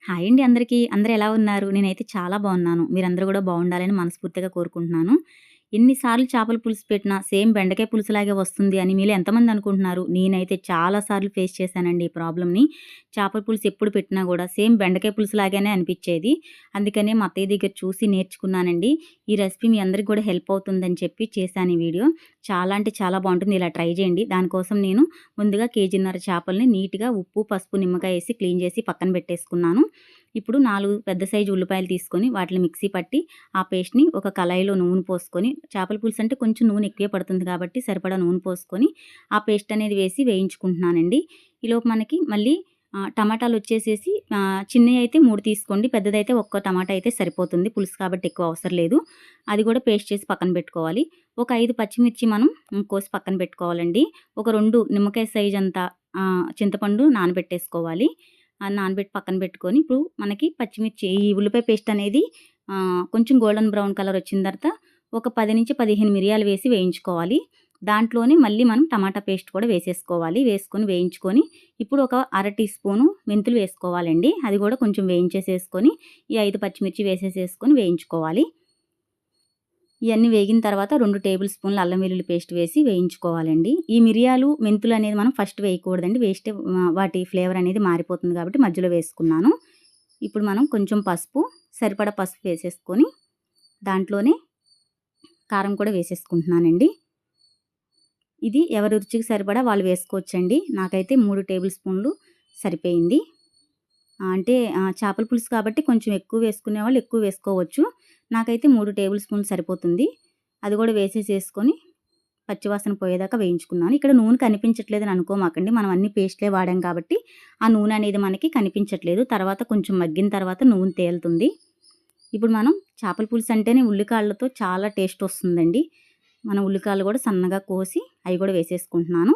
Hi అండి అందరికీ. అందరూ ఎలా ఉన్నారు? నేనైతే చాలా బాగున్నాను. మీరందరూ గూడా బాగుండాలని మనస్ఫూర్తిగా కోరుకుంటున్నాను. ఎన్ని సార్లు చేపల పులుసు పెట్టినా సేమ్ బెండకాయ పులుసులాగే వస్తుంది అని మీలో ఎంతమంది అనుకుంటున్నారు? నేనైతే చాలా సార్లు ఫేస్ చేశానండి ఈ ప్రాబ్లమ్‌ని. చేపల పులుసు ఎప్పుడు పెట్టినా గూడా సేమ్ బెండకాయ పులుసులాగానే అనిపిచ్చేది. అందుకనే మా అత్తయ్య దగ్గర చూసి నేర్చుకున్నానండి. ఈ రెసిపీ మీ అందరికి గూడా హెల్ప్ అవుతుందని చెప్పి చేశాను ఈ వీడియో. చాలా అంటే చాలా బాగుంటుంది. ఇలా ట్రై చేయండి. దానికోసం నేను ముందుగా కేజీన్నర చేపల్ని నీట్‌గా ఉప్పు, పసుపు, నిమ్మకాయ ఏసి క్లీన్ చేసి పక్కన పెట్టేసుకున్నాను. ఇప్పుడు 4 పెద్ద సైజు ఉల్లిపాయలు తీసుకొని వాటిని మిక్సీ పట్టి ఆ పేస్ట్‌ని ఒక కళాయిలో నూనె పోసుకొని, చేపల పులుసు అంటే కొంచెం నూనె ఎక్కువే పడుతుంది కాబట్టి సరిపడా నూనె పోసుకొని ఆ పేస్ట్ అనేది వేసి వేయించుకుంటున్నానండి. ఈలోపు మనకి మళ్ళీ టమాటాలొచ్చేసేసి చిన్నయి అయితే 3 తీసుకోండి. పెద్దదైతే ఒక్క టమాటా అయితే సరిపోతుంది. పులుసు కాబట్టి ఎక్కువ అవసరం లేదు. అది కూడా పేస్ట్ చేసి పక్కన పెట్టుకోవాలి. ఒక 5 పచ్చిమిర్చి మనం కోసి పక్కన పెట్టుకోవాలండి. ఒక 2 నిమ్మకాయ సైజ్ అంత చింతపండు నానబెట్టేసుకోవాలి. నానబెట్టి పక్కన పెట్టుకొని ఇప్పుడు మనకి పచ్చిమిర్చి ఈ ఉల్లిపాయ పేస్ట్ అనేది కొంచెం గోల్డెన్ బ్రౌన్ కలర్ వచ్చిన తర్వాత ఒక 10-15 మిరియాలు వేసి వేయించుకోవాలి. దాంట్లోనే మళ్ళీ మనం టమాటా పేస్ట్ కూడా వేసేసుకోవాలి. వేసుకొని వేయించుకొని ఇప్పుడు ఒక అర టీ స్పూను మెంతులు వేసుకోవాలండి. అది కూడా కొంచెం వేయించేసేసుకొని ఈ 5 పచ్చిమిర్చి వేసేసేసుకొని వేయించుకోవాలి. ఇవన్నీ వేగిన తర్వాత 2 టేబుల్ స్పూన్ల అల్లం వెల్లుల్లి పేస్ట్ వేసి వేయించుకోవాలండి. ఈ మిరియాలు, మెంతులు అనేది మనం ఫస్ట్ వేయకూడదండి. వేస్తే వాటి ఫ్లేవర్ అనేది మారిపోతుంది కాబట్టి మధ్యలో వేసుకున్నాను. ఇప్పుడు మనం కొంచెం పసుపు, సరిపడా పసుపు వేసేసుకొని దాంట్లోనే కారం కూడా వేసేసుకుంటున్నానండి. ఇది ఎవరి రుచికి సరిపడా వాళ్ళు వేసుకోవచ్చండి. నాకైతే 3 టేబుల్ స్పూన్లు సరిపోయింది. అంటే చేపల పులుసు కాబట్టి కొంచెం ఎక్కువ వేసుకునేవాళ్ళు ఎక్కువ వేసుకోవచ్చు. నాకైతే 3 టేబుల్ స్పూన్లు సరిపోతుంది. అది కూడా వేసేసేసుకొని పచ్చివాసన పోయేదాకా వేయించుకున్నాను. ఇక్కడ నూనె కనిపించట్లేదని అనుకోమాకండి. మనం అన్ని పేస్ట్‌లే వాడాం కాబట్టి ఆ నూనె అనేది మనకి కనిపించట్లేదు. తర్వాత కొంచెం మగ్గిన తర్వాత నూనె తేలుతుంది. ఇప్పుడు మనం చేపల పులుసు అంటేనే ఉల్లికాళ్ళతో చాలా టేస్ట్ వస్తుందండి. మన ఉల్లికాయలు కూడా సన్నగా కోసి అవి కూడా వేసేసుకుంటున్నాను.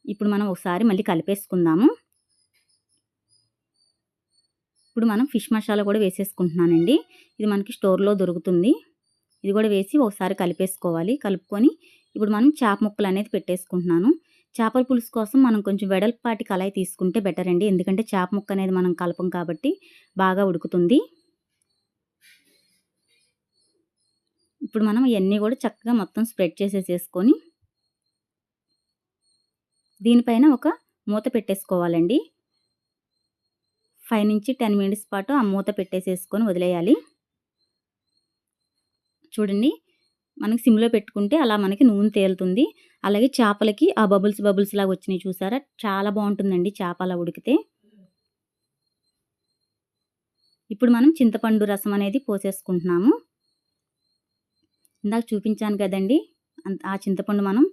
ఇప్పుడు మనం ఒకసారి మళ్ళీ కలిపేసుకుందాము. ఇప్పుడు మనం ఫిష్ మసాలా కూడా వేసేసుకుంటున్నానండి. ఇది మనకి స్టోర్‌లో దొరుకుతుంది. ఇది కూడా వేసి ఒకసారి కలిపేసుకోవాలి. కలుపుకొని ఇప్పుడు మనం చేప ముక్కలు అనేది పెట్టేసుకుంటున్నాను. చేపల పులుసు కోసం మనం కొంచెం వెడల్పాటి కళాయి తీసుకుంటే బెటర్ అండి. ఎందుకంటే చేప ముక్క అనేది మనం కలపం కాబట్టి బాగా ఉడుకుతుంది. ఇప్పుడు మనం ఇవన్నీ కూడా చక్కగా మొత్తం స్ప్రెడ్ చేసేసేసుకొని దీనిపైన ఒక మూత పెట్టేసుకోవాలండి. 5-10 మినిట్స్ పాటు ఆ మూత పెట్టేసేసుకొని వదిలేయాలి. చూడండి మనకి సిమ్‌లో పెట్టుకుంటే అలా మనకి నూనె తేలుతుంది. అలాగే చేపలకి ఆ బబుల్స్ బబుల్స్ లాగా వచ్చినాయి చూసారా? చాలా బాగుంటుందండి చేప అలా ఉడికితే. ఇప్పుడు మనం చింతపండు రసం అనేది పోసేసుకుంటున్నాము. ఇందాక చూపించాను కదండీ! ఆ చింతపండు మనం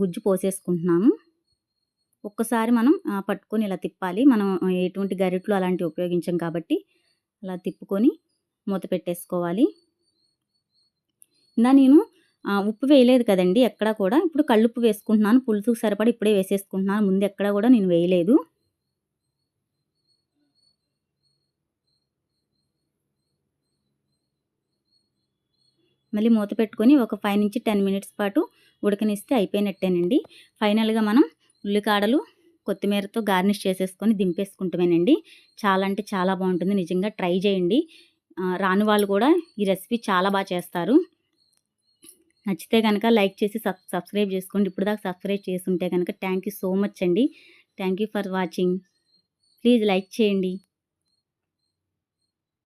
గుజ్జు పోసేసుకుంటున్నాము. ఒక్కసారి మనం పట్టుకొని ఇలా తిప్పాలి. మనం ఎటువంటి గరిటెలు అలాంటివి ఉపయోగించం కాబట్టి అలా తిప్పుకొని మూత పెట్టేసుకోవాలి. నేను ఉప్పు వేయలేదు కదండీ ఎక్కడా కూడా. ఇప్పుడు కల్లుప్పు వేసుకుంటున్నాను. పులుసుకు సరిపడా ఇప్పుడే వేసేసుకుంటున్నాను. ముందు ఎక్కడా కూడా నేను వేయలేదు. మళ్ళీ మూత పెట్టుకొని ఒక 5-10 మినిట్స్ పాటు ఉడకనిస్తే అయిపోయినట్టేనండి. ఫైనల్‌గా మనం ఉల్లికాడలు, కొత్తిమీరతో గార్నిష్ చేసేసుకొని దింపేసుకుంటమేనండి. చాలా అంటే చాలా బాగుంటుంది. నిజంగా ట్రై చేయండి. రాని వాళ్ళు కూడా ఈ రెసిపీ చాలా బాగా చేస్తారు. నచ్చితే గనక లైక్ చేసి సబ్స్క్రైబ్ చేసుకోండి. ఇప్పటిదాకా సబ్స్క్రైబ్ చేసుంటే గనక థ్యాంక్ యూ సో మచ్ అండి. Thank you for watching. Please like చేయండి.